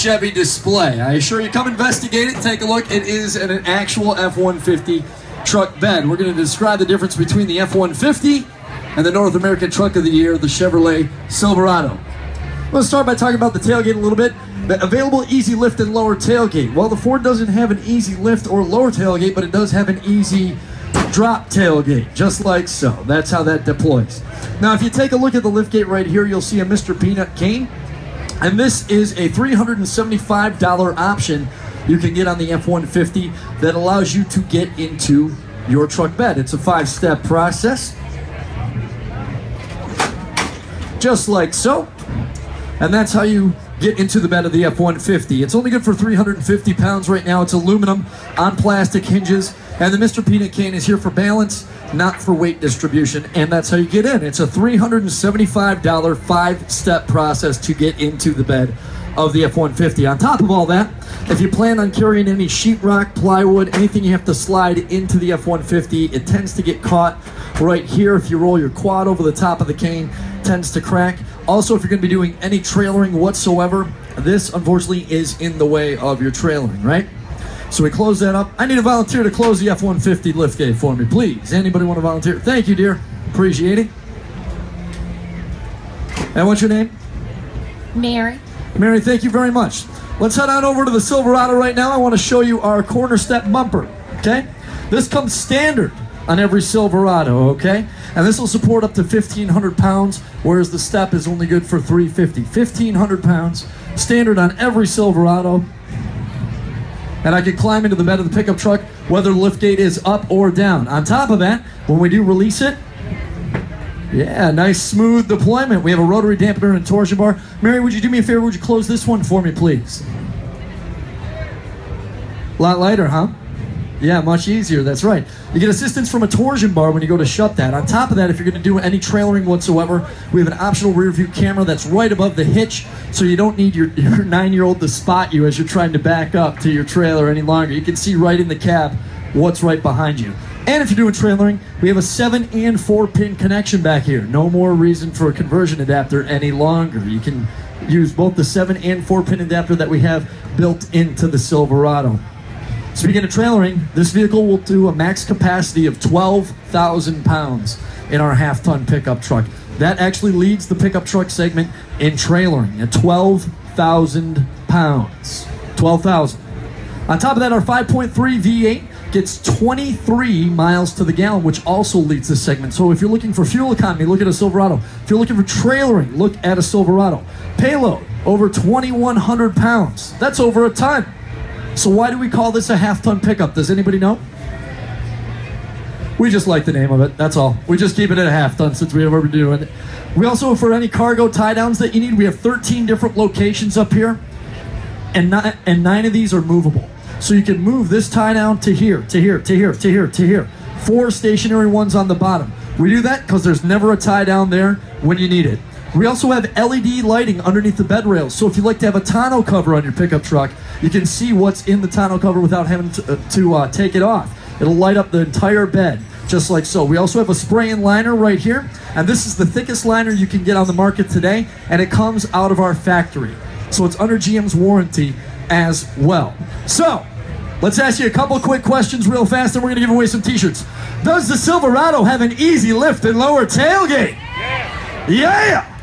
Chevy display. I assure you, come investigate it, take a look. It is an actual F-150 truck bed. We're going to describe the difference between the F-150 and the North American Truck of the Year, the Chevrolet Silverado. Let's start by talking about the tailgate a little bit. The available easy lift and lower tailgate. Well, the Ford doesn't have an easy lift or lower tailgate, but it does have an easy drop tailgate, just like so. That's how that deploys. Now, if you take a look at the liftgate right here, you'll see a Mr. Peanut cane, and this is a $375 option you can get on the F-150 that allows you to get into your truck bed. It's a 5-step process, just like so, and that's how you get into the bed of the F-150. It's only good for 350 pounds right now. It's aluminum on plastic hinges, and the Mr. Peanut cane is here for balance, not for weight distribution, and that's how you get in. It's a $375 5-step process to get into the bed of the F-150. On top of all that, if you plan on carrying any sheetrock, plywood, anything you have to slide into the F-150, it tends to get caught right here. If you roll your quad over the top of the cane, it tends to crack. Also, if you're going to be doing any trailering whatsoever, this unfortunately is in the way of your trailering, right? So we close that up. I need a volunteer to close the F-150 liftgate for me, please. Anybody want to volunteer? Thank you, dear. Appreciate it. And what's your name? Mary. Mary, thank you very much. Let's head on over to the Silverado right now. I want to show you our corner step bumper, okay? This comes standard on every Silverado, okay? And this will support up to 1,500 pounds, whereas the step is only good for 350. 1,500 pounds, standard on every Silverado. And I can climb into the bed of the pickup truck, whether the liftgate is up or down. On top of that, when we do release it, yeah, nice smooth deployment. We have a rotary dampener and torsion bar. Mary, would you do me a favor? Would you close this one for me, please? A lot lighter, huh? Yeah, much easier. That's right. You get assistance from a torsion bar when you go to shut that. On top of that, if you're going to do any trailering whatsoever, we have an optional rear view camera that's right above the hitch, so you don't need your 9-year-old to spot you as you're trying to back up to your trailer any longer. You can see right in the cab what's right behind you. And if you're doing trailering, we have a 7 and 4-pin connection back here. No more reason for a conversion adapter any longer. You can use both the 7 and 4-pin adapter that we have built into the Silverado. Speaking of trailering, this vehicle will do a max capacity of 12,000 pounds in our half-ton pickup truck. That actually leads the pickup truck segment in trailering at 12,000 pounds. 12,000. On top of that, our 5.3 V8 gets 23 miles to the gallon, which also leads this segment. So if you're looking for fuel economy, look at a Silverado. If you're looking for trailering, look at a Silverado. Payload, over 2,100 pounds. That's over a ton. So why do we call this a half-ton pickup? Does anybody know? We just like the name of it, that's all. We just keep it at a half-ton since we have ever doing it. We also, for any cargo tie-downs that you need, we have 13 different locations up here, and 9 of these are movable. So you can move this tie-down to here, to here, to here, to here, to here. 4 stationary ones on the bottom. We do that because there's never a tie-down there when you need it. We also have LED lighting underneath the bed rails, so if you like to have a tonneau cover on your pickup truck, you can see what's in the tonneau cover without having to take it off. It'll light up the entire bed, just like so. We also have a spray-in liner right here, and this is the thickest liner you can get on the market today, and it comes out of our factory. So it's under GM's warranty as well. So, let's ask you a couple quick questions real fast, and we're going to give away some t-shirts. Does the Silverado have an easy lift and lower tailgate? Yeah!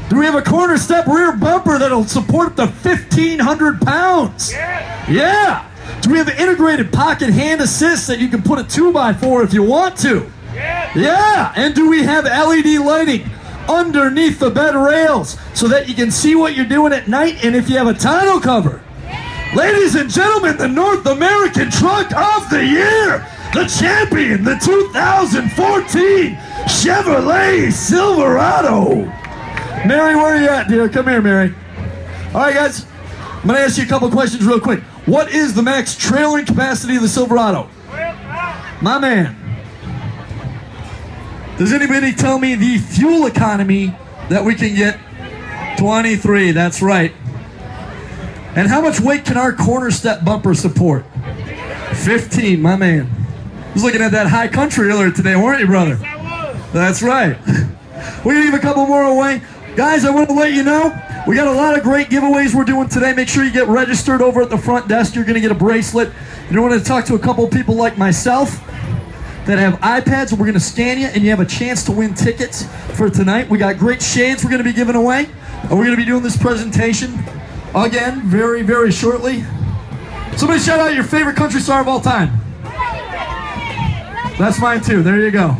Do we have a corner step rear bumper that'll support the 1,500 pounds? Yeah! Do we have an integrated pocket hand assist that you can put a 2x4 if you want to? Yeah! And do we have LED lighting underneath the bed rails so that you can see what you're doing at night and if you have a tonneau cover? Ladies and gentlemen, the North American Truck of the Year, the champion, the 2014 Chevrolet Silverado. Mary, where are you at, dear? Come here, Mary. All right, guys, I'm going to ask you a couple of questions real quick. What is the max trailering capacity of the Silverado? My man. Does anybody tell me the fuel economy that we can get? 23, that's right. And how much weight can our corner step bumper support? 15, my man. I was looking at that high country earlier today, weren't you, brother? Yes, I was. That's right. We're going to give a couple more away. Guys, I want to let you know, we got a lot of great giveaways we're doing today. Make sure you get registered over at the front desk. You're going to get a bracelet. You're going to talk to a couple of people like myself that have iPads, and we're going to scan you, and you have a chance to win tickets for tonight. We got great shades we're going to be giving away, and we're going to be doing this presentation again very, very shortly. Somebody shout out your favorite country star of all time. That's mine too. There you go.